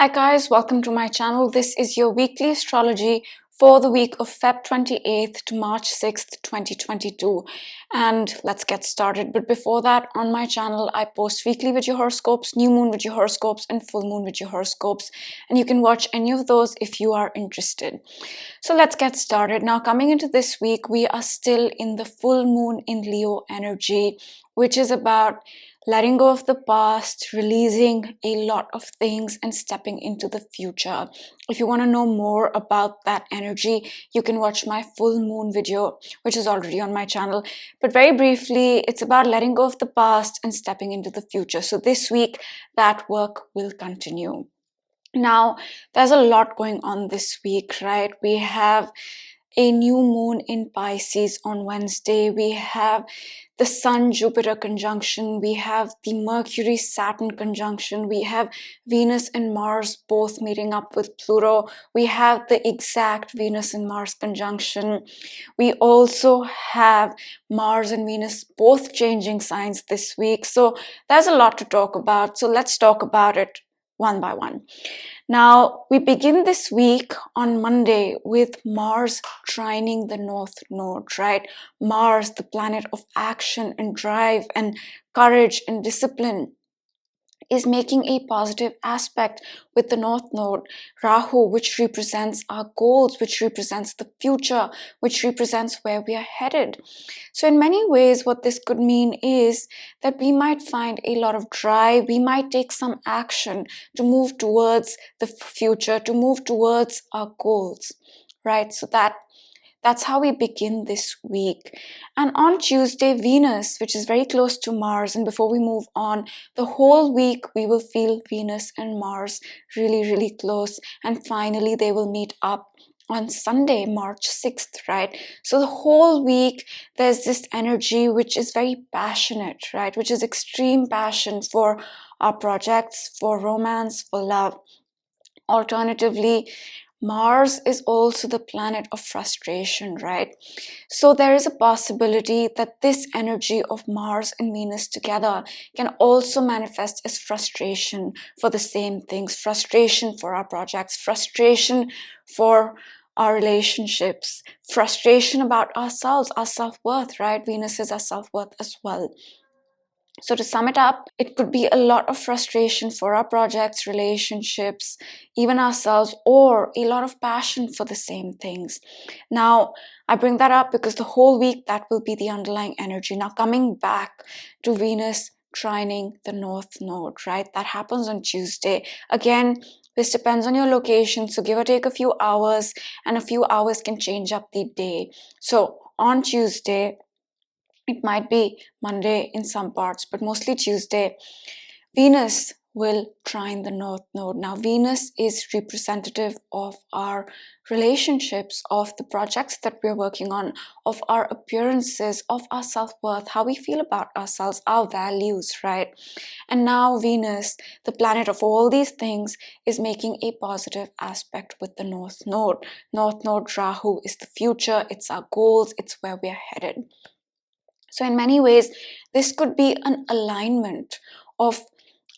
Hi guys, welcome to my channel. This is your weekly astrology for the week of Feb 28th to March 6th, 2022. And let's get started. But before that, on my channel, I post weekly video horoscopes, new moon video horoscopes, and full moon video horoscopes. And you can watch any of those if you are interested. So let's get started. Now, coming into this week, we are still in the full moon in Leo energy, which is about letting go of the past, releasing a lot of things, and stepping into the future. If you want to know more about that energy, you can watch my full moon video, which is already on my channel. But very briefly, it's about letting go of the past and stepping into the future. So this week, that work will continue. Now, there's a lot going on this week, right? We have a new moon in Pisces on Wednesday. We have the Sun-Jupiter conjunction. We have the Mercury Saturn conjunction. We have Venus and Mars both meeting up with Pluto. We have the exact Venus and Mars conjunction. We also have Mars and Venus both changing signs this week. So there's a lot to talk about. So let's talk about it one by one. Now, we begin this week on Monday with Mars trining the North Node, right? Mars, the planet of action and drive and courage and discipline, is making a positive aspect with the North Node. Rahu, which represents our goals, which represents the future, which represents where we are headed. So in many ways, what this could mean is that we might find a lot of drive, we might take some action to move towards the future, to move towards our goals, right? So that's how we begin this week. And on Tuesday, Venus, which is very close to Mars, and before we move on, the whole week we will feel Venus and Mars really, really close. And finally, they will meet up on Sunday, March 6th, right? So the whole week, there's this energy which is very passionate, right? Which is extreme passion for our projects, for romance, for love. Alternatively, Mars is also the planet of frustration, right? So there is a possibility that this energy of Mars and Venus together can also manifest as frustration for the same things, frustration for our projects, frustration for our relationships, frustration about ourselves, our self-worth, right? Venus is our self-worth as well. So to sum it up, it could be a lot of frustration for our projects, relationships, even ourselves, or a lot of passion for the same things. Now, I bring that up because the whole week that will be the underlying energy. Now, coming back to Venus trining the North Node, right? That happens on Tuesday. Again, this depends on your location, so give or take a few hours, and a few hours can change up the day. So on Tuesday, it might be Monday in some parts, but mostly Tuesday, Venus will trine the North Node. Now, Venus is representative of our relationships, of the projects that we're working on, of our appearances, of our self-worth, how we feel about ourselves, our values, right? And now Venus, the planet of all these things, is making a positive aspect with the North Node. North Node Rahu is the future, it's our goals, it's where we're headed. So in many ways, this could be an alignment of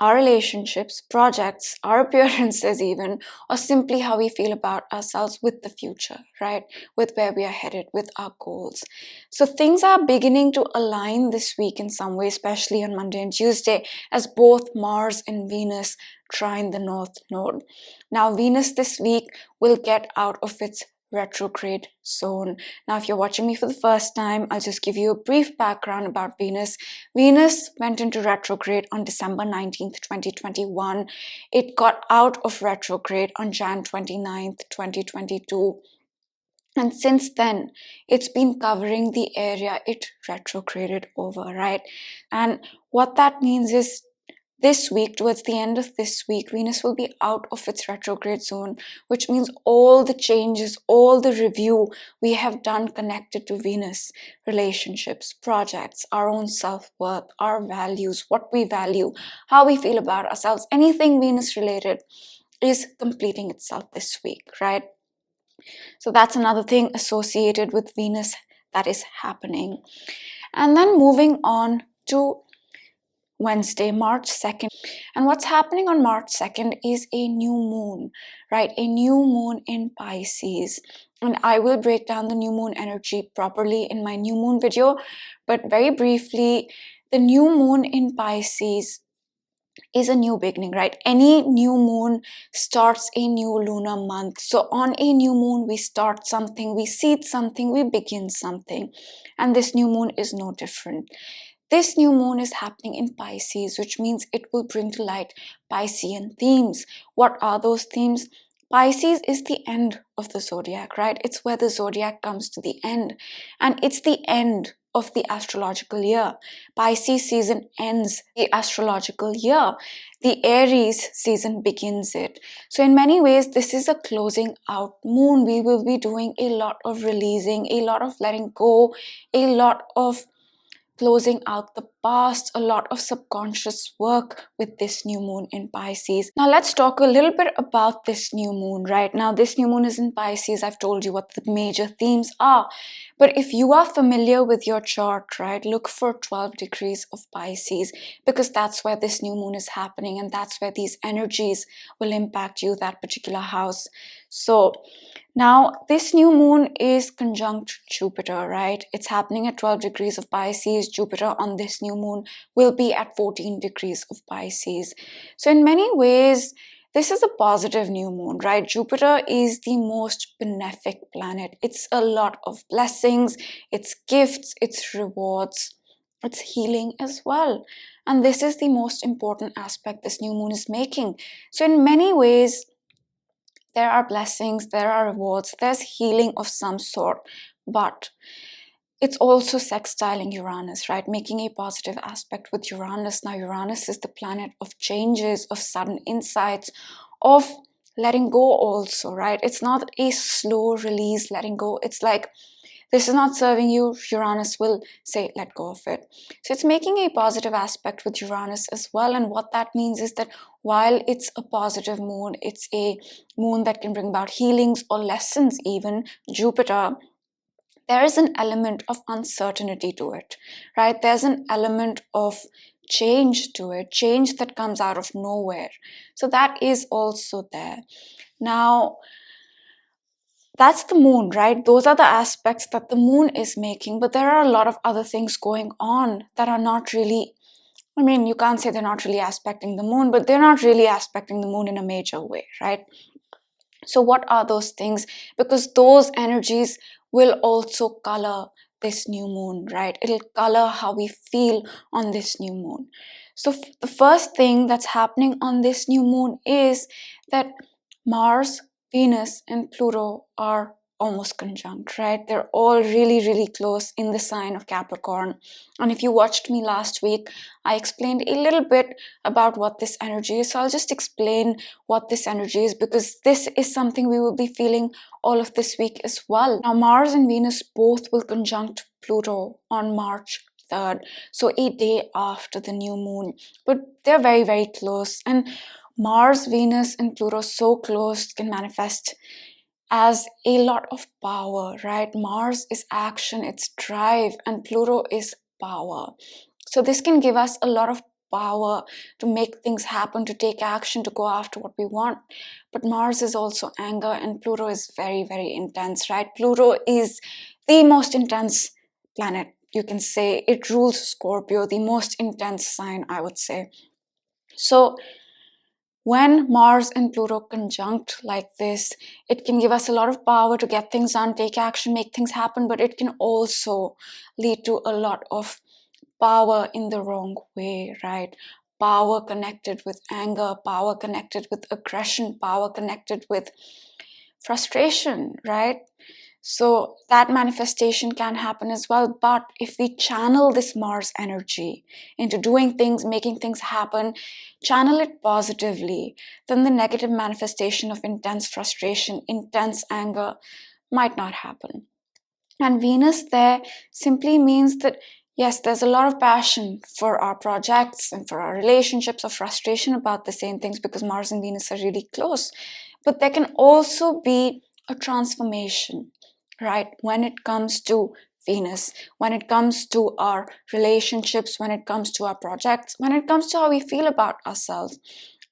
our relationships, projects, our appearances even, or simply how we feel about ourselves with the future, right? With where we are headed, with our goals. So things are beginning to align this week in some way, especially on Monday and Tuesday, as both Mars and Venus trine the North Node. Now, Venus this week will get out of its retrograde zone. Now, if you're watching me for the first time, I'll just give you a brief background about Venus. Venus went into retrograde on December 19th, 2021. It got out of retrograde on Jan 29th, 2022. And since then, it's been covering the area it retrograded over, right? And what that means is this week, towards the end of this week, Venus will be out of its retrograde zone, which means all the changes, all the review we have done connected to Venus, relationships, projects, our own self-worth, our values, what we value, how we feel about ourselves, anything Venus related is completing itself this week, right? So that's another thing associated with Venus that is happening. And then moving on to Wednesday, March 2nd. And what's happening on March 2nd is a new moon, right? A new moon in Pisces. And I will break down the new moon energy properly in my new moon video. But very briefly, the new moon in Pisces is a new beginning, right? Any new moon starts a new lunar month. So on a new moon, we start something, we seed something, we begin something. And this new moon is no different. This new moon is happening in Pisces, which means it will bring to light Piscean themes. What are those themes? Pisces is the end of the zodiac, right? It's where the zodiac comes to the end. And it's the end of the astrological year. Pisces season ends the astrological year. The Aries season begins it. So in many ways, this is a closing out moon. We will be doing a lot of releasing, a lot of letting go, a lot of closing out the past, a lot of subconscious work with this new moon in Pisces. Now let's talk a little bit about this new moon, right? Now this new moon is in Pisces. I've told you what the major themes are. But if you are familiar with your chart, right, look for 12 degrees of Pisces, because that's where this new moon is happening and that's where these energies will impact you, that particular house. So now, this new moon is conjunct Jupiter, right? It's happening at 12 degrees of Pisces. Jupiter on this new moon will be at 14 degrees of Pisces. So in many ways, this is a positive new moon, right? Jupiter is the most benefic planet. It's a lot of blessings, it's gifts, it's rewards, it's healing as well. And this is the most important aspect this new moon is making. So in many ways, there are blessings, there are rewards, there's healing of some sort, but it's also sextiling Uranus, right? Making a positive aspect with Uranus. Now, Uranus is the planet of changes, of sudden insights, of letting go also, right? It's not a slow release letting go. It's like, this is not serving you, Uranus will say, let go of it. So it's making a positive aspect with Uranus as well. And what that means is that while it's a positive moon, it's a moon that can bring about healings or lessons even, Jupiter, there is an element of uncertainty to it, right? There's an element of change to it, change that comes out of nowhere. So that is also there. Now, that's the moon, right? Those are the aspects that the moon is making, but there are a lot of other things going on that are not really, I mean, you can't say they're not really aspecting the moon, but they're not really aspecting the moon in a major way, right? So what are those things? Because those energies will also color this new moon, right? It'll color how we feel on this new moon. So the first thing that's happening on this new moon is that Mars, Venus, and Pluto are almost conjunct, right? They're all really, really close in the sign of Capricorn. And if you watched me last week, I explained a little bit about what this energy is. So I'll just explain what this energy is, because this is something we will be feeling all of this week as well. Now, Mars and Venus both will conjunct Pluto on March 3rd, so a day after the new moon. But they're very, very close. And Mars, Venus, and Pluto so close can manifest as a lot of power, right? Mars is action, it's drive, and Pluto is power. So this can give us a lot of power to make things happen, to take action, to go after what we want. But Mars is also anger, and Pluto is very, very intense, right? Pluto is the most intense planet, you can say. It rules Scorpio, the most intense sign, I would say. So when Mars and Pluto conjunct like this, it can give us a lot of power to get things done, take action, make things happen, but it can also lead to a lot of power in the wrong way, right? Power connected with anger, power connected with aggression, power connected with frustration, right? So that manifestation can happen as well. But if we channel this Mars energy into doing things, making things happen, channel it positively, then the negative manifestation of intense frustration, intense anger might not happen. And Venus there simply means that, yes, there's a lot of passion for our projects and for our relationships, or frustration about the same things, because Mars and Venus are really close. But there can also be a transformation, right, when it comes to Venus when it comes to our relationships, when it comes to our projects, when it comes to how we feel about ourselves.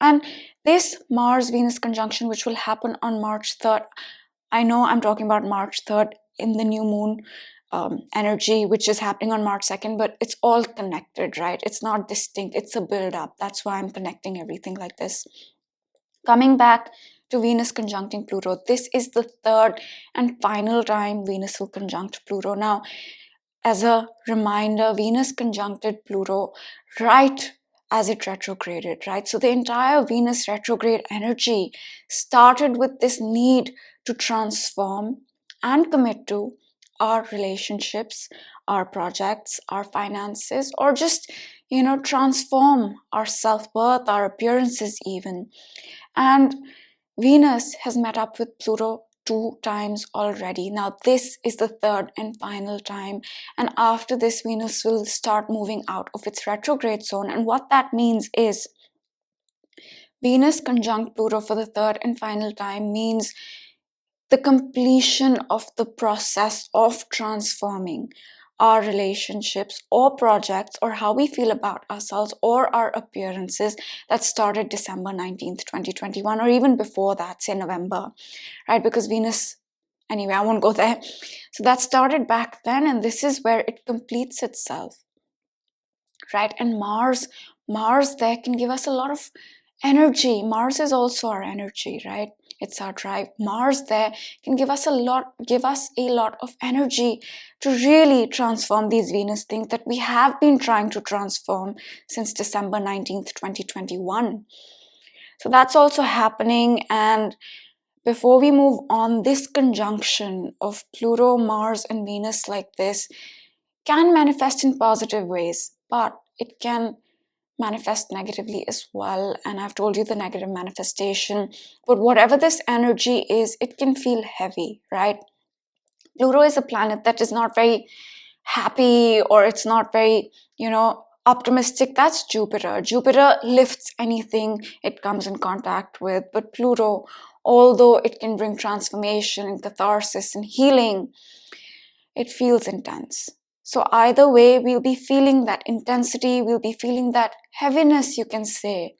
And this Mars-Venus conjunction, which will happen on March 3rd, I know I'm talking about March 3rd in the new moon energy, which is happening on March 2nd, but it's all connected, right? It's not distinct, it's a build-up. That's why I'm connecting everything like this. Coming back to Venus conjuncting Pluto, this is the third and final time Venus will conjunct Pluto. Now, as a reminder, Venus conjuncted Pluto right as it retrograded, right? So the entire Venus retrograde energy started with this need to transform and commit to our relationships, our projects, our finances, or just, transform our self-worth, our appearances even. And Venus has met up with Pluto 2 times already. Now this is the third and final time, and after this Venus will start moving out of its retrograde zone. And what that means is Venus conjunct Pluto for the third and final time means the completion of the process of transforming our relationships or projects or how we feel about ourselves or our appearances that started December 19th, 2021, or even before that, say November, right? Because Venus, anyway, I won't go there. So that started back then, and this is where it completes itself, right? And Mars there can give us a lot of energy. Mars is also our energy, right? It's our drive. Mars there can give us a lot of energy to really transform these Venus things that we have been trying to transform since December 19th, 2021. So that's also happening. And before we move on, this conjunction of Pluto, Mars, and Venus like this can manifest in positive ways, but it can manifest negatively as well. And I've told you the negative manifestation, but whatever this energy is, it can feel heavy, right? Pluto is a planet that is not very happy, or it's not very, optimistic. That's Jupiter. Jupiter lifts anything it comes in contact with, but Pluto, although it can bring transformation and catharsis and healing, it feels intense. So either way, we'll be feeling that intensity, we'll be feeling that heaviness, you can say,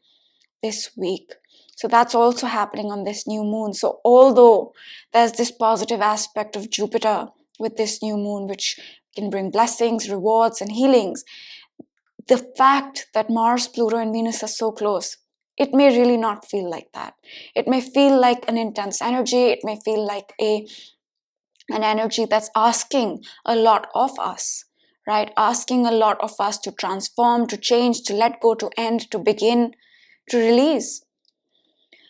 this week. So that's also happening on this new moon. So although there's this positive aspect of Jupiter with this new moon, which can bring blessings, rewards, and healings, the fact that Mars, Pluto, and Venus are so close, it may really not feel like that. It may feel like an intense energy. It may feel like an energy that's asking a lot of us, right? Asking a lot of us to transform, to change, to let go, to end, to begin, to release.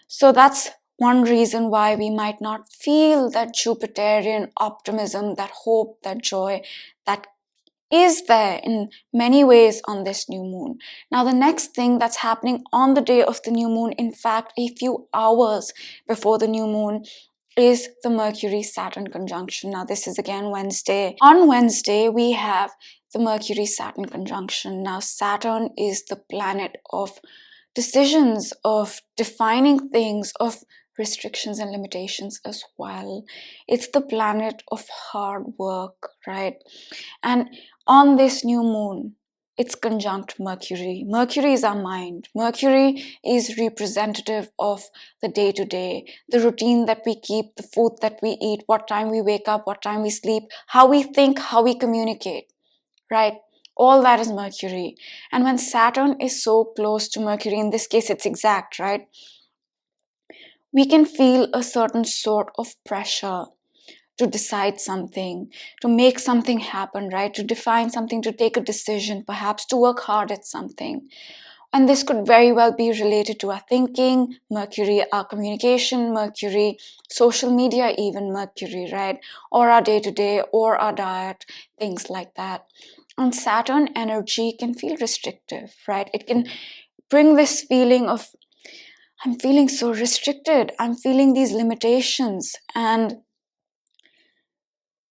So that's one reason why we might not feel that Jupiterian optimism, that hope, that joy, that is there in many ways on this new moon. Now, the next thing that's happening on the day of the new moon, in fact, a few hours before the new moon, is the Mercury Saturn conjunction. Now this is again Wednesday. On Wednesday we have the Mercury Saturn conjunction. Now Saturn is the planet of decisions, of defining things, of restrictions and limitations as well. It's the planet of hard work, right? And on this new moon, it's conjunct Mercury. Mercury is our mind. Mercury is representative of the day-to-day, the routine that we keep, the food that we eat, what time we wake up, what time we sleep, how we think, how we communicate, right? All that is Mercury. And when Saturn is so close to Mercury, in this case it's exact, right? We can feel a certain sort of pressure to decide something, to make something happen, right? To define something, to take a decision, perhaps to work hard at something. And this could very well be related to our thinking, Mercury, our communication, Mercury, social media, even Mercury, right? Or our day-to-day, or our diet, things like that. And Saturn energy can feel restrictive, right? It can bring this feeling of, I'm feeling so restricted, I'm feeling these limitations, and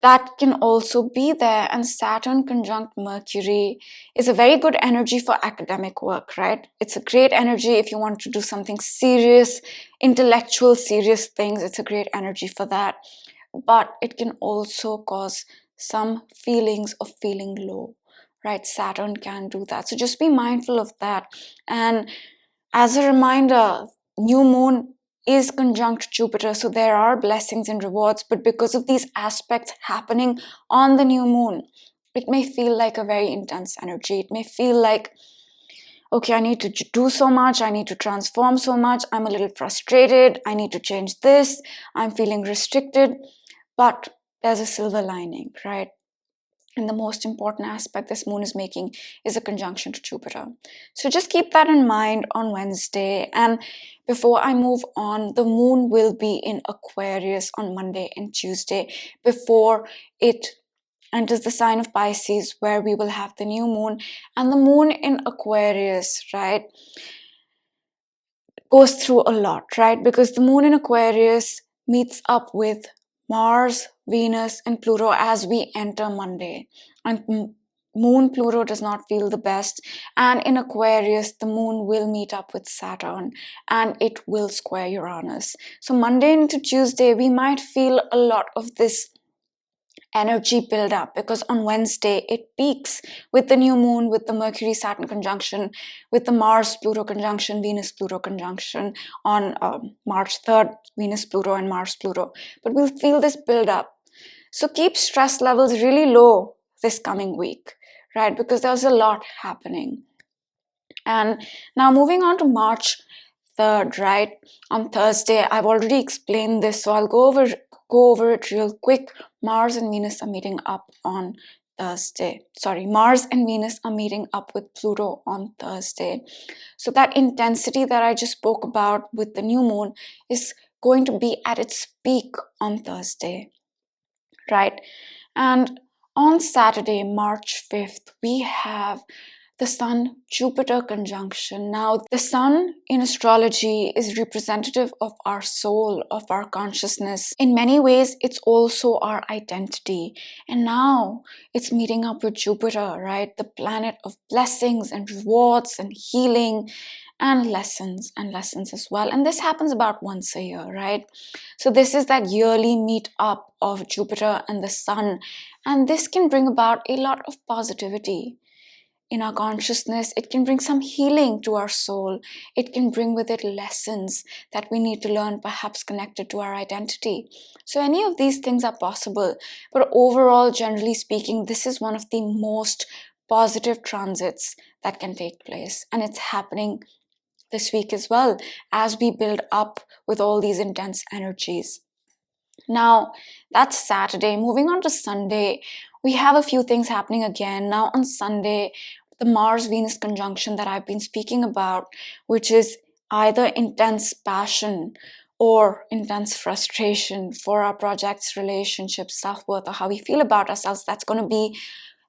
that can also be there. And Saturn conjunct Mercury is a very good energy for academic work, right? It's a great energy if you want to do something serious, intellectual, serious things. It's a great energy for that. But it can also cause some feelings of feeling low, right? Saturn can do that. So just be mindful of that. And as a reminder, new moon is conjunct Jupiter, so there are blessings and rewards, but because of these aspects happening on the new moon, it may feel like a very intense energy. It may feel like, okay, I need to do so much, I need to transform so much, I'm a little frustrated, I need to change this, I'm feeling restricted. But there's a silver lining, right? And the most important aspect this moon is making is a conjunction to Jupiter. So just keep that in mind on Wednesday. And before I move on, the moon will be in Aquarius on Monday and Tuesday before it enters the sign of Pisces, where we will have the new moon. And the moon in Aquarius, right, goes through a lot, right? Because the moon in Aquarius meets up with Mars, Venus, and Pluto as we enter Monday. And moon Pluto does not feel the best. And in Aquarius, the moon will meet up with Saturn and it will square Uranus. So Monday into Tuesday, we might feel a lot of this energy build up, because on Wednesday it peaks with the new moon, with the Mercury Saturn conjunction, with the Mars Pluto conjunction, Venus Pluto conjunction on March 3rd, Venus Pluto and Mars Pluto. But we'll feel this build up. So keep stress levels really low this coming week, right? Because there's a lot happening. And now moving on to March 3rd, right? On Thursday, I've already explained this, so I'll go over it real quick. Mars and Venus are meeting up on Thursday. Sorry, Mars and Venus are meeting up with Pluto on Thursday. So that intensity that I just spoke about with the new moon is going to be at its peak on Thursday, right? And on Saturday, March 5th, we have the Sun-Jupiter conjunction. Now, the Sun in astrology is representative of our soul, of our consciousness. In many ways, it's also our identity. And now it's meeting up with Jupiter, right? The planet of blessings and rewards and healing and lessons as well. And this happens about once a year, right? So this is that yearly meet up of Jupiter and the Sun. And this can bring about a lot of positivity in our consciousness. It can bring some healing to our soul. It can bring with it lessons that we need to learn, perhaps connected to our identity. So any of these things are possible. But overall, generally speaking, this is one of the most positive transits that can take place. And it's happening this week as well, as we build up with all these intense energies. Now, that's Saturday. Moving on to Sunday, we have a few things happening again. Now on Sunday, the Mars-Venus conjunction that I've been speaking about, which is either intense passion or intense frustration for our projects, relationships, self-worth, or how we feel about ourselves, that's going to be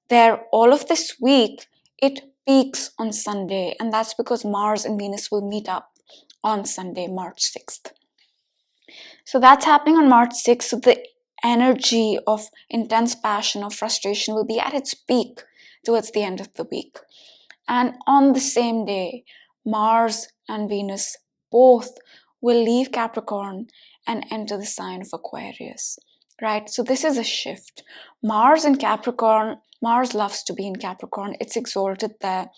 there all of this week. It peaks on Sunday, and that's because Mars and Venus will meet up on Sunday, March 6th. So that's happening on March 6th. So the energy of intense passion or frustration will be at its peak towards the end of the week. And on the same day, Mars and Venus both will leave Capricorn and enter the sign of Aquarius, right? So this is a shift. Mars in Capricorn, Mars loves to be in Capricorn. It's exalted there.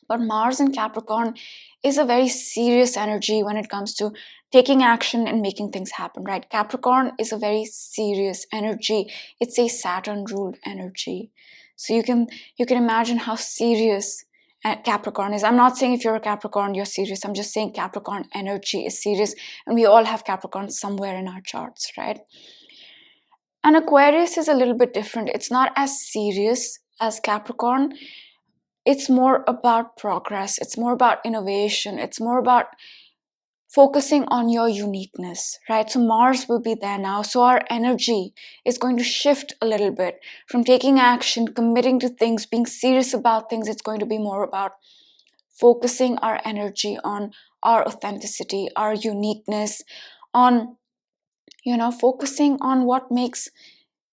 But Mars in Capricorn is a very serious energy when it comes to taking action and making things happen, right? Capricorn is a very serious energy. It's a Saturn-ruled energy. So you can imagine how serious Capricorn is. I'm not saying if you're a Capricorn, you're serious. I'm just saying Capricorn energy is serious. And we all have Capricorn somewhere in our charts, right? And Aquarius is a little bit different. It's not as serious as Capricorn. It's more about progress. It's more about innovation. It's more about focusing on your uniqueness, right? So Mars will be there now. So our energy is going to shift a little bit from taking action, committing to things, being serious about things. It's going to be more about focusing our energy on our authenticity, our uniqueness, on, focusing on what makes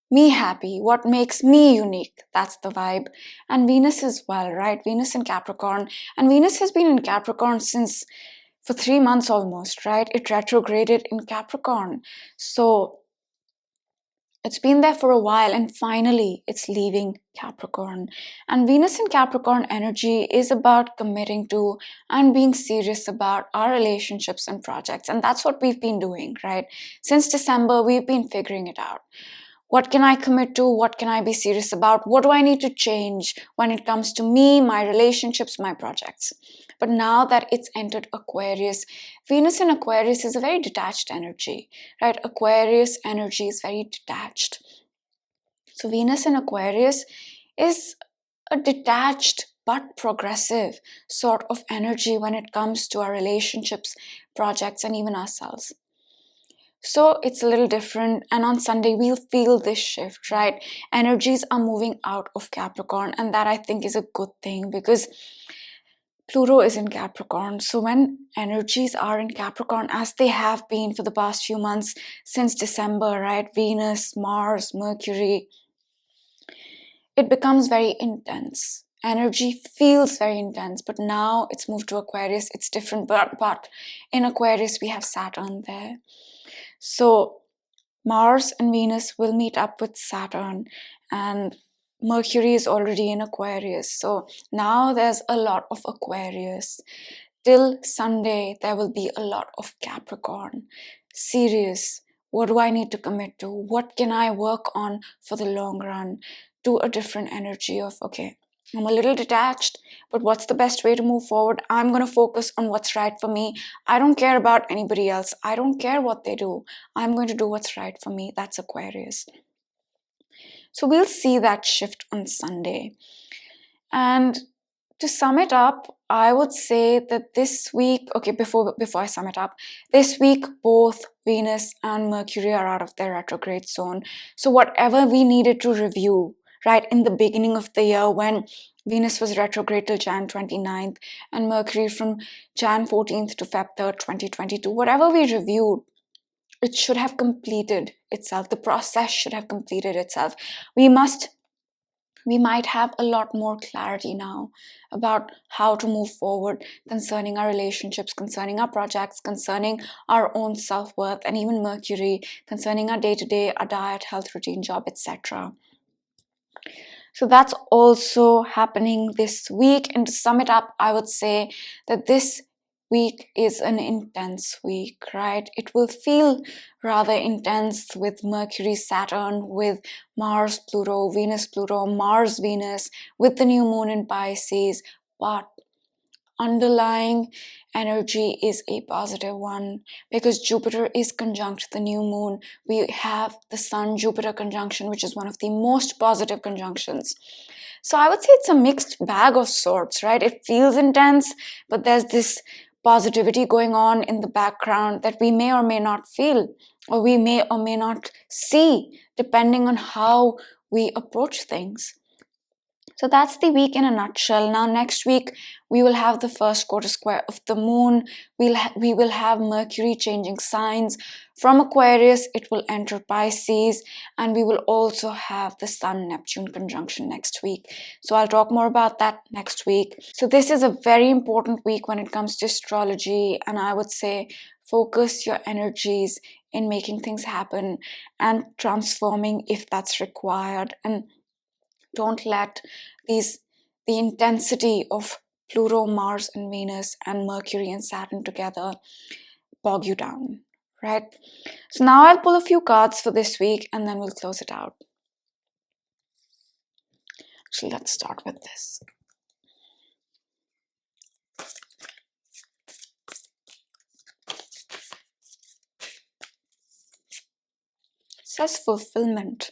me happy, what makes me unique. That's the vibe. And Venus as well, right? Venus in Capricorn. And Venus has been in Capricorn for 3 months almost, right? It retrograded in Capricorn. So It's been there for a while, and finally it's leaving Capricorn. And Venus in Capricorn energy is about committing to and being serious about our relationships and projects. And that's what we've been doing, right? Since December, we've been figuring it out. What can I commit to? What can I be serious about? What do I need to change when it comes to me, my relationships, my projects? But now that it's entered Aquarius, Venus in Aquarius is a very detached energy, right? Aquarius energy is very detached. So Venus in Aquarius is a detached but progressive sort of energy when it comes to our relationships, projects, and even ourselves. So it's a little different, and on Sunday we'll feel this shift, right? Energies are moving out of Capricorn, and that I think is a good thing because Pluto is in Capricorn. So when energies are in Capricorn, as they have been for the past few months since December, right? Venus, Mars, Mercury, it becomes very intense. Energy feels very intense, but now it's moved to Aquarius. It's different, but in Aquarius we have Saturn there. So Mars and Venus will meet up with Saturn, and Mercury is already in Aquarius. So now there's a lot of Aquarius. Till Sunday, there will be a lot of Capricorn. Serious. What do I need to commit to? What can I work on for the long run? To a different energy of, okay, I'm a little detached, but what's the best way to move forward? I'm going to focus on what's right for me. I don't care about anybody else. I don't care what they do. I'm going to do what's right for me. That's Aquarius. So we'll see that shift on Sunday. And to sum it up, I would say that this week, okay, before I sum it up, this week both Venus and Mercury are out of their retrograde zone. So whatever we needed to review, right, in the beginning of the year when Venus was retrograde till Jan 29th and Mercury from Jan 14th to Feb 3rd, 2022, whatever we reviewed, it should have completed itself. The process should have completed itself. We might have a lot more clarity now about how to move forward concerning our relationships, concerning our projects, concerning our own self-worth, and even Mercury, concerning our day-to-day, our diet, health routine, job, etc. So that's also happening this week. And to sum it up, I would say that this week is an intense week, right? It will feel rather intense with Mercury Saturn, with Mars Pluto, Venus Pluto, Mars Venus, with the new moon in Pisces, but underlying energy is a positive one because Jupiter is conjunct the new moon. We have the Sun Jupiter conjunction, which is one of the most positive conjunctions. So I would say it's a mixed bag of sorts, right? It feels intense, but there's this positivity going on in the background that we may or may not feel, or we may or may not see, depending on how we approach things. So that's the week in a nutshell. Now next week we will have the first quarter square of the moon. We will have Mercury changing signs. From Aquarius it will enter Pisces, and we will also have the Sun Neptune conjunction next week. So I'll talk more about that next week. So this is a very important week when it comes to astrology, and I would say focus your energies in making things happen and transforming if that's required, and don't let the intensity of Pluto, Mars, and Venus, and Mercury and Saturn together bog you down, right? So now I'll pull a few cards for this week and then we'll close it out. Actually, let's start with this. It says fulfillment.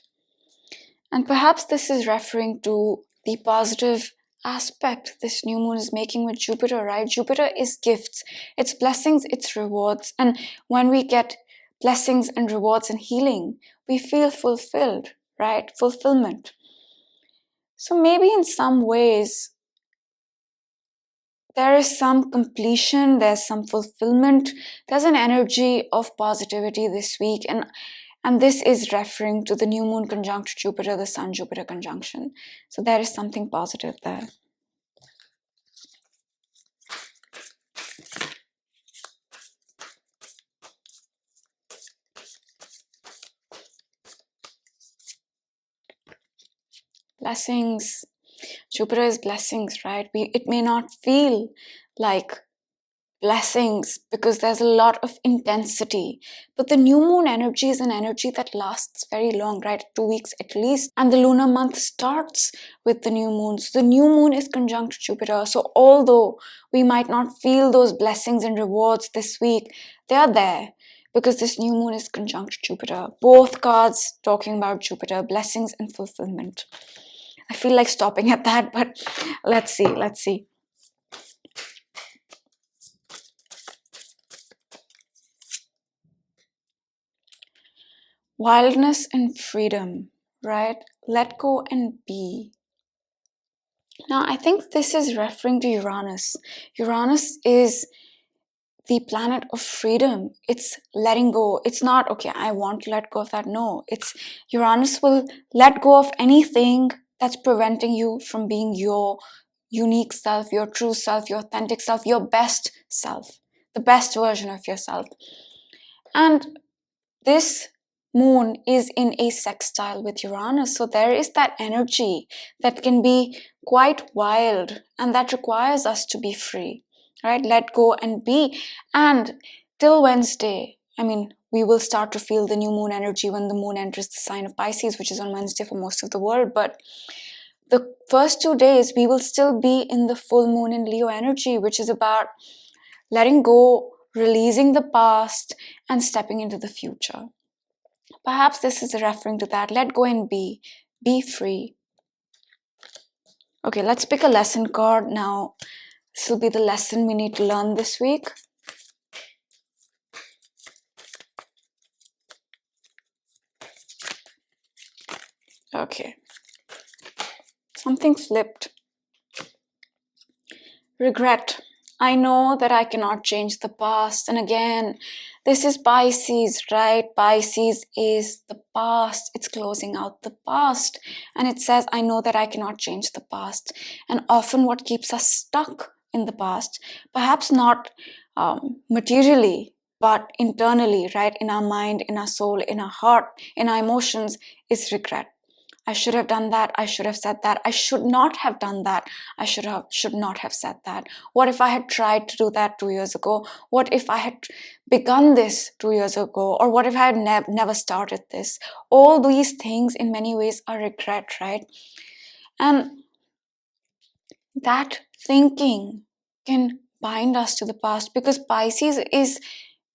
And perhaps this is referring to the positive aspect this new moon is making with Jupiter, right? Jupiter is gifts, it's blessings, it's rewards. And when we get blessings and rewards and healing, we feel fulfilled, right? Fulfillment. So maybe in some ways, there is some completion, there's some fulfillment, there's an energy of positivity this week. And this is referring to the new moon conjunct Jupiter, the Sun Jupiter conjunction. So there is something positive there. blessings. Jupiter is blessings, right? It may not feel like blessings because there's a lot of intensity, but the new moon energy is an energy that lasts very long, right? 2 weeks at least, and the lunar month starts with the new moon. So the new moon is conjunct Jupiter, so although we might not feel those blessings and rewards this week, they are there because this new moon is conjunct Jupiter. Both cards talking about Jupiter, blessings and fulfillment. I feel like stopping at that, but let's see. Wildness and freedom, right? Let go and be. Now, I think this is referring to Uranus. Uranus is the planet of freedom. It's letting go. It's not, okay, I want to let go of that. No, it's Uranus will let go of anything that's preventing you from being your unique self, your true self, your authentic self, your best self, the best version of yourself. And this moon is in a sextile with Uranus, so there is that energy that can be quite wild and that requires us to be free, right? Let go and be. And till Wednesday, we will start to feel the new moon energy when the moon enters the sign of Pisces, which is on Wednesday for most of the world. But the first 2 days, we will still be in the full moon in Leo energy, which is about letting go, releasing the past, and stepping into the future. Perhaps this is referring to that. Let go and be free. Okay, let's pick a lesson card now. This will be the lesson we need to learn this week. Okay, something flipped. Regret. I know that I cannot change the past. And again, this is Pisces, right? Pisces is the past. It's closing out the past. And it says, I know that I cannot change the past. And often what keeps us stuck in the past, perhaps not materially, but internally, right? In our mind, in our soul, in our heart, in our emotions, is regret. I should have done that. I should have said that. I should not have done that. I should not have said that. What if I had tried to do that 2 years ago? What if I had begun this 2 years ago? Or what if I had never started this? All these things in many ways are regret, right? And that thinking can bind us to the past because Pisces is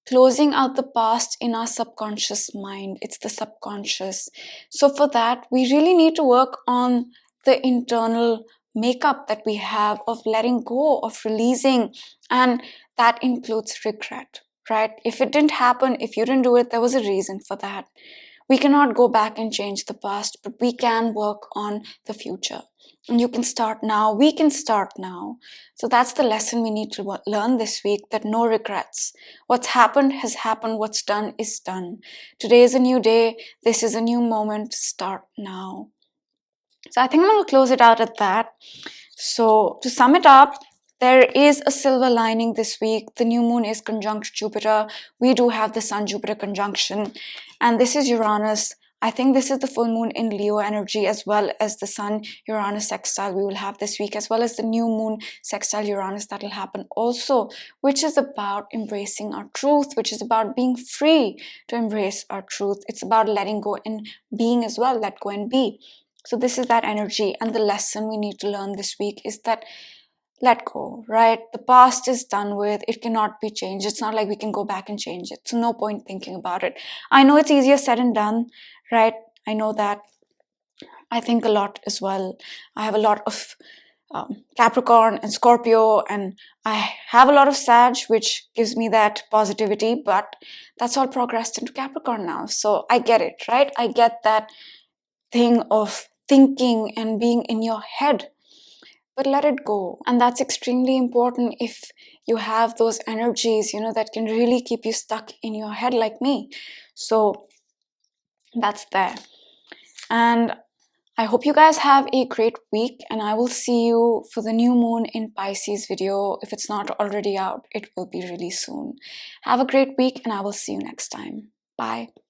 closing out the past in our subconscious mind. It's the subconscious. So for that, we really need to work on the internal makeup that we have of letting go, of releasing, and that includes regret, right? If it didn't happen, if you didn't do it, there was a reason for that. We cannot go back and change the past, but we can work on the future. And you can start now. We can start now. So that's the lesson we need to learn this week, that no regrets. What's happened has happened. What's done is done. Today is a new day. This is a new moment. Start now. So I think I'm going to close it out at that. So to sum it up, there is a silver lining this week. The new moon is conjunct Jupiter. We do have the Sun-Jupiter conjunction. And this is Uranus. I think this is the full moon in Leo energy, as well as the Sun-Uranus sextile we will have this week, as well as the new moon sextile Uranus that will happen also, which is about embracing our truth, which is about being free to embrace our truth. It's about letting go and being as well. Let go and be. So this is that energy. And the lesson we need to learn this week is that let go, right? The past is done with. It cannot be changed. It's not like we can go back and change it. So no point thinking about it. I know it's easier said than done, right? I know that. I think a lot as well. I have a lot of Capricorn and Scorpio, and I have a lot of Sag, which gives me that positivity, but that's all progressed into Capricorn now. So I get it, right? I get that thing of thinking and being in your head. But let it go. And that's extremely important if you have those energies, that can really keep you stuck in your head like me. So that's there. And I hope you guys have a great week, and I will see you for the new moon in Pisces video. If it's not already out, it will be really soon. Have a great week, and I will see you next time. Bye.